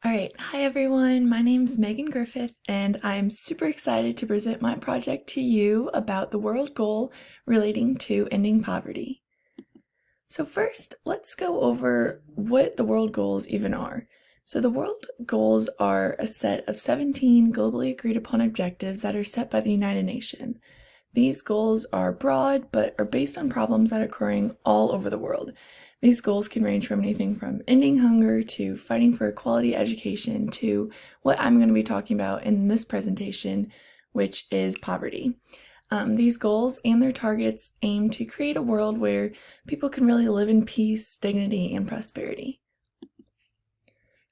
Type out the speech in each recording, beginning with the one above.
Alright, hi everyone, my name's Megan Griffith, and I'm super excited to present my project to you about the world goal relating to ending poverty. So first, let's go over what the world goals even are. So the world goals are a set of 17 globally agreed upon objectives that are set by the United Nations. These goals are broad, but are based on problems that are occurring all over the world. These goals can range from anything from ending hunger to fighting for a quality education to what I'm going to be talking about in this presentation, which is poverty. These goals and their targets aim to create a world where people can really live in peace, dignity, and prosperity.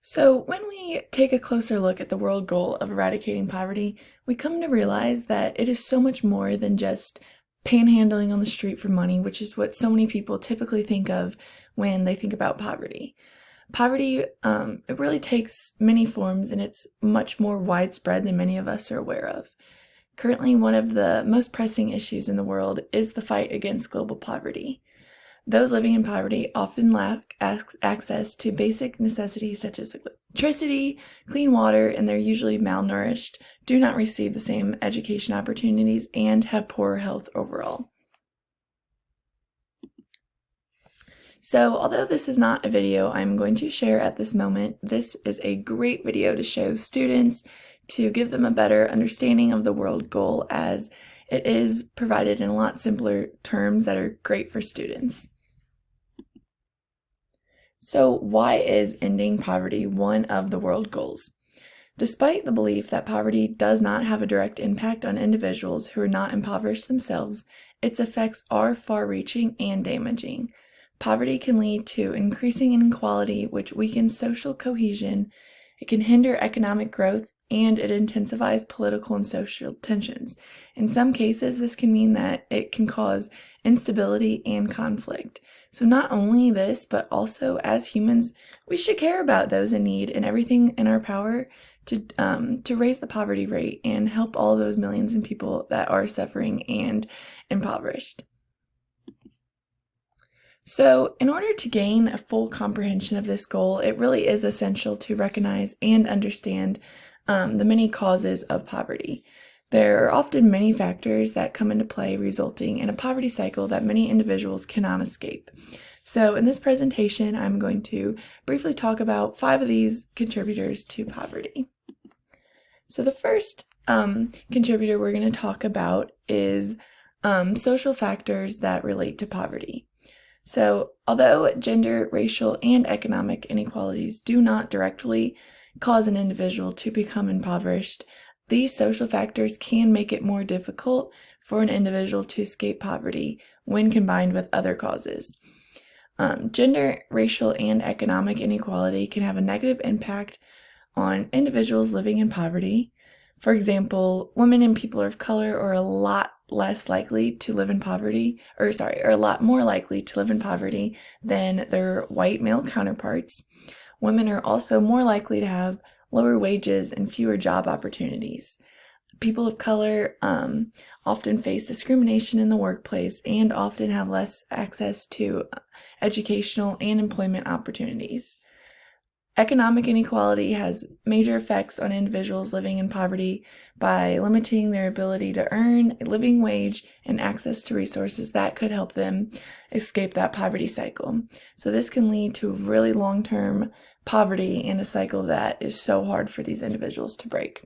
So when we take a closer look at the world goal of eradicating poverty, we come to realize that it is so much more than just panhandling on the street for money, which is what so many people typically think of when they think about poverty. Poverty, it really takes many forms, and it's much more widespread than many of us are aware of. Currently, one of the most pressing issues in the world is the fight against global poverty. Those living in poverty often lack access to basic necessities such as electricity, clean water, and they're usually malnourished, do not receive the same education opportunities, and have poor health overall. So although this is not a video I'm going to share at this moment, this is a great video to show students to give them a better understanding of the world goal, as it is provided in a lot simpler terms that are great for students. So why is ending poverty one of the world goals? Despite the belief that poverty does not have a direct impact on individuals who are not impoverished themselves, its effects are far-reaching and damaging. Poverty can lead to increasing inequality, which weakens social cohesion. It can hinder economic growth, and it intensifies political and social tensions. In some cases, this can mean that it can cause instability and conflict. So not only this, but also as humans, we should care about those in need and everything in our power to raise the poverty rate and help all those millions of people that are suffering and impoverished. So in order to gain a full comprehension of this goal, it really is essential to recognize and understand the many causes of poverty. There are often many factors that come into play, resulting in a poverty cycle that many individuals cannot escape. So in this presentation, I'm going to briefly talk about 5 of these contributors to poverty. So the first contributor we're going to talk about is social factors that relate to poverty. So although gender, racial, and economic inequalities do not directly cause an individual to become impoverished, these social factors can make it more difficult for an individual to escape poverty when combined with other causes. Gender, racial, and economic inequality can have a negative impact on individuals living in poverty. For example, women and people of color are a lot less likely to live in poverty, are a lot more likely to live in poverty than their white male counterparts. Women are also more likely to have lower wages and fewer job opportunities. People of color often face discrimination in the workplace and often have less access to educational and employment opportunities. Economic inequality has major effects on individuals living in poverty by limiting their ability to earn a living wage and access to resources that could help them escape that poverty cycle. So this can lead to really long-term poverty and a cycle that is so hard for these individuals to break.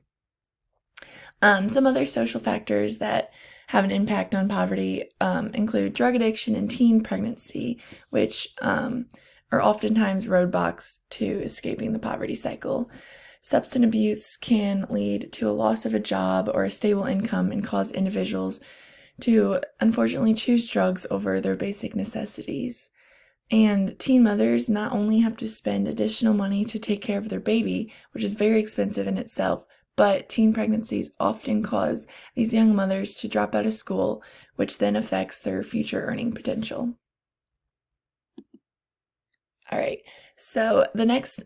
Some other social factors that have an impact on poverty include drug addiction and teen pregnancy, which are oftentimes roadblocks to escaping the poverty cycle. Substance abuse can lead to a loss of a job or a stable income and cause individuals to unfortunately choose drugs over their basic necessities. And teen mothers not only have to spend additional money to take care of their baby, which is very expensive in itself, but teen pregnancies often cause these young mothers to drop out of school, which then affects their future earning potential. All right, so the next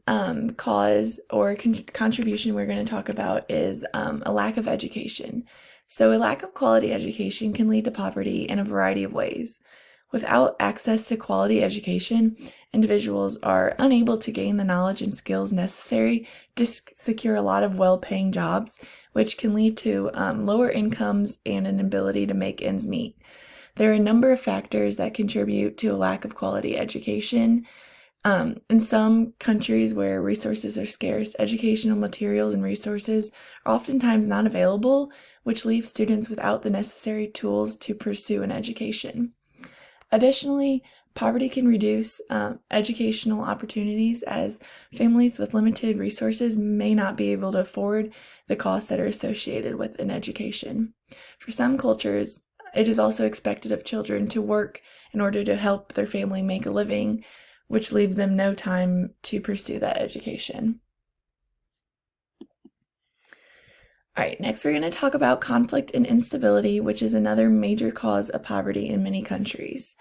cause or contribution we're going to talk about is a lack of education. So a lack of quality education can lead to poverty in a variety of ways. Without access to quality education, individuals are unable to gain the knowledge and skills necessary to secure a lot of well-paying jobs, which can lead to lower incomes and an ability to make ends meet. There are a number of factors that contribute to a lack of quality education. In some countries where resources are scarce, educational materials and resources are oftentimes not available, which leaves students without the necessary tools to pursue an education. Additionally, poverty can reduce educational opportunities as families with limited resources may not be able to afford the costs that are associated with an education. For some cultures, it is also expected of children to work in order to help their family make a living, which leaves them no time to pursue that education. All right, next we're going to talk about conflict and instability, which is another major cause of poverty in many countries.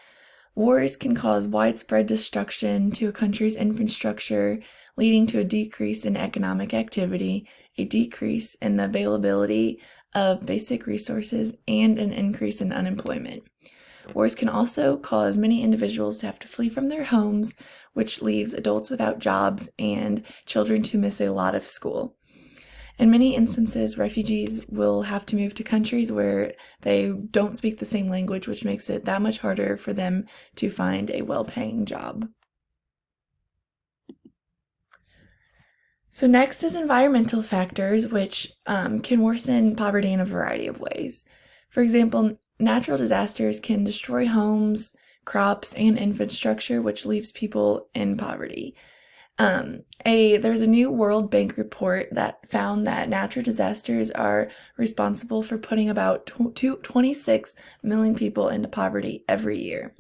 Wars can cause widespread destruction to a country's infrastructure, leading to a decrease in economic activity, a decrease in the availability of basic resources, and an increase in unemployment. Wars can also cause many individuals to have to flee from their homes, which leaves adults without jobs and children to miss a lot of school. In many instances, refugees will have to move to countries where they don't speak the same language, which makes it that much harder for them to find a well-paying job. So next is environmental factors, which can worsen poverty in a variety of ways. For example, natural disasters can destroy homes, crops, and infrastructure, which leaves people in poverty. There's a new World Bank report that found that natural disasters are responsible for putting about 26 million people into poverty every year.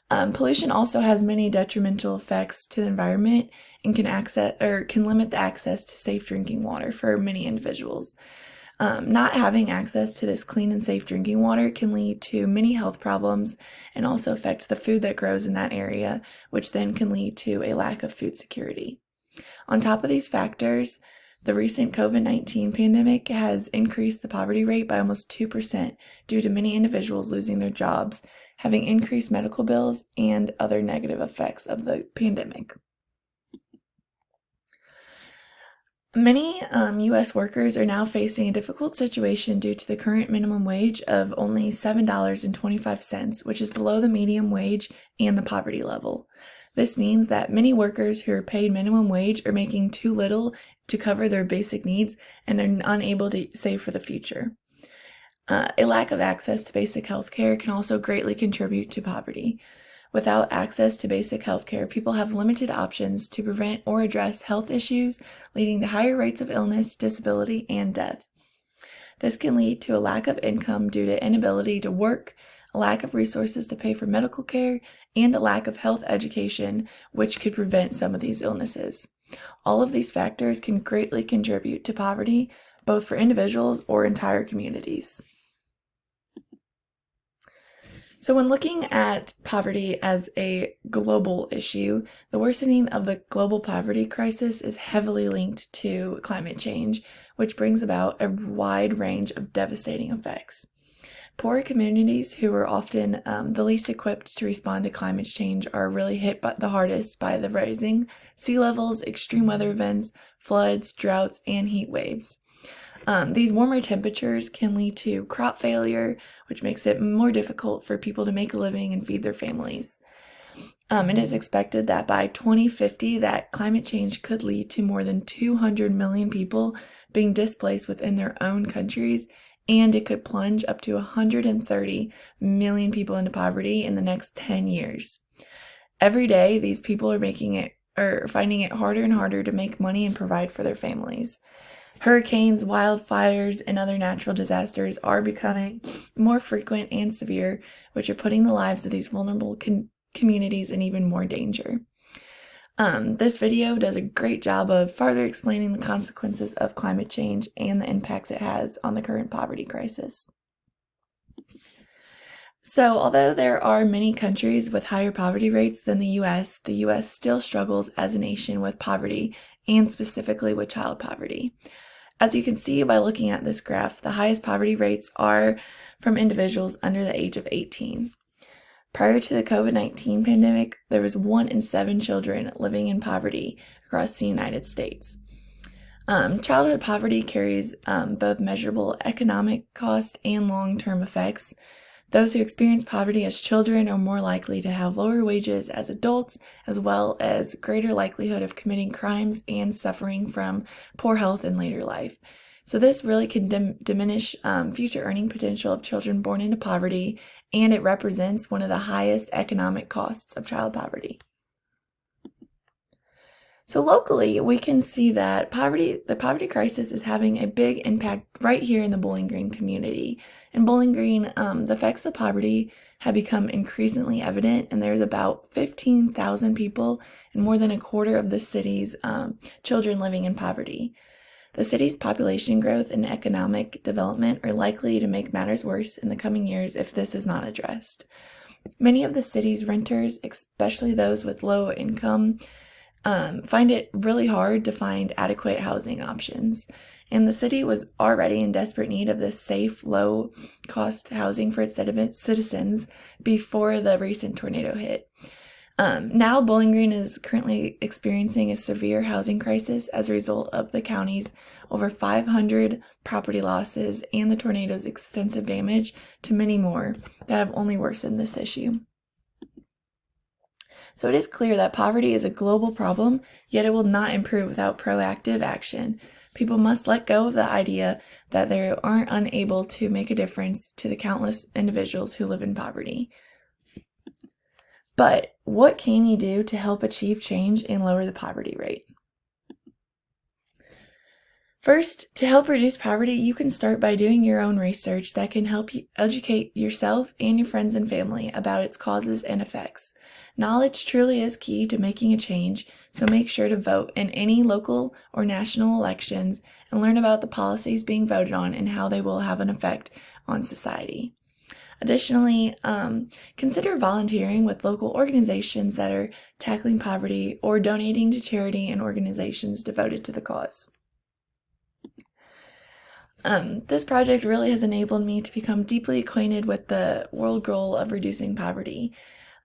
Pollution also has many detrimental effects to the environment and can limit the access to safe drinking water for many individuals. Not having access to this clean and safe drinking water can lead to many health problems and also affect the food that grows in that area, which then can lead to a lack of food security. On top of these factors, the recent COVID-19 pandemic has increased the poverty rate by almost 2% due to many individuals losing their jobs, having increased medical bills, and other negative effects of the pandemic. Many U.S. workers are now facing a difficult situation due to the current minimum wage of only $7.25, which is below the median wage and the poverty level. This means that many workers who are paid minimum wage are making too little to cover their basic needs and are unable to save for the future. A lack of access to basic health care can also greatly contribute to poverty. Without access to basic health care, people have limited options to prevent or address health issues, leading to higher rates of illness, disability, and death. This can lead to a lack of income due to inability to work, a lack of resources to pay for medical care, and a lack of health education, which could prevent some of these illnesses. All of these factors can greatly contribute to poverty, both for individuals or entire communities. So when looking at poverty as a global issue, the worsening of the global poverty crisis is heavily linked to climate change, which brings about a wide range of devastating effects. Poor communities who are often the least equipped to respond to climate change are really hit the hardest by the rising sea levels, extreme weather events, floods, droughts, and heat waves. These warmer temperatures can lead to crop failure, which makes it more difficult for people to make a living and feed their families. It is expected that by 2050, that climate change could lead to more than 200 million people being displaced within their own countries, and it could plunge up to 130 million people into poverty in the next 10 years. Every day, these people are finding it harder and harder to make money and provide for their families. Hurricanes, wildfires, and other natural disasters are becoming more frequent and severe, which are putting the lives of these vulnerable communities in even more danger. This video does a great job of further explaining the consequences of climate change and the impacts it has on the current poverty crisis. So, although there are many countries with higher poverty rates than the U.S. Still struggles as a nation with poverty, and specifically with child poverty. As you can see by looking at this graph, the highest poverty rates are from individuals under the age of 18. Prior to the COVID-19 pandemic, there was 1 in 7 children living in poverty across the United States. Childhood poverty carries both measurable economic cost and long-term effects. Those who experience poverty as children are more likely to have lower wages as adults, as well as greater likelihood of committing crimes and suffering from poor health in later life. So this really can diminish future earning potential of children born into poverty, and it represents one of the highest economic costs of child poverty. So locally, we can see that the poverty crisis is having a big impact right here in the Bowling Green community. In Bowling Green, the effects of poverty have become increasingly evident, and there's about 15,000 people and more than a quarter of the city's children living in poverty. The city's population growth and economic development are likely to make matters worse in the coming years if this is not addressed. Many of the city's renters, especially those with low income, find it really hard to find adequate housing options. And the city was already in desperate need of this safe, low-cost housing for its citizens before the recent tornado hit. Now, Bowling Green is currently experiencing a severe housing crisis as a result of the county's over 500 property losses and the tornado's extensive damage to many more that have only worsened this issue. So it is clear that poverty is a global problem, yet it will not improve without proactive action. People must let go of the idea that they aren't unable to make a difference to the countless individuals who live in poverty. But what can you do to help achieve change and lower the poverty rate? First, to help reduce poverty, you can start by doing your own research that can help you educate yourself and your friends and family about its causes and effects. Knowledge truly is key to making a change, so make sure to vote in any local or national elections and learn about the policies being voted on and how they will have an effect on society. Additionally, consider volunteering with local organizations that are tackling poverty or donating to charity and organizations devoted to the cause. This project really has enabled me to become deeply acquainted with the world goal of reducing poverty.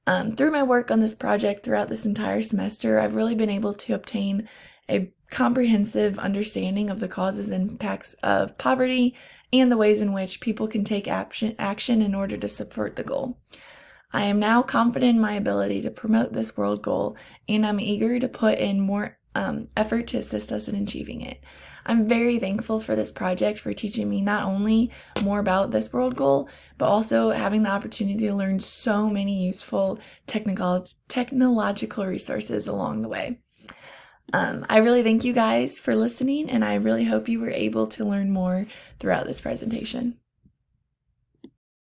Through my work on this project throughout this entire semester, I've really been able to obtain a comprehensive understanding of the causes and impacts of poverty and the ways in which people can take action in order to support the goal. I am now confident in my ability to promote this world goal, and I'm eager to put in more effort to assist us in achieving it. I'm very thankful for this project for teaching me not only more about this world goal, but also having the opportunity to learn so many useful technological resources along the way. I really thank you guys for listening, and I really hope you were able to learn more throughout this presentation.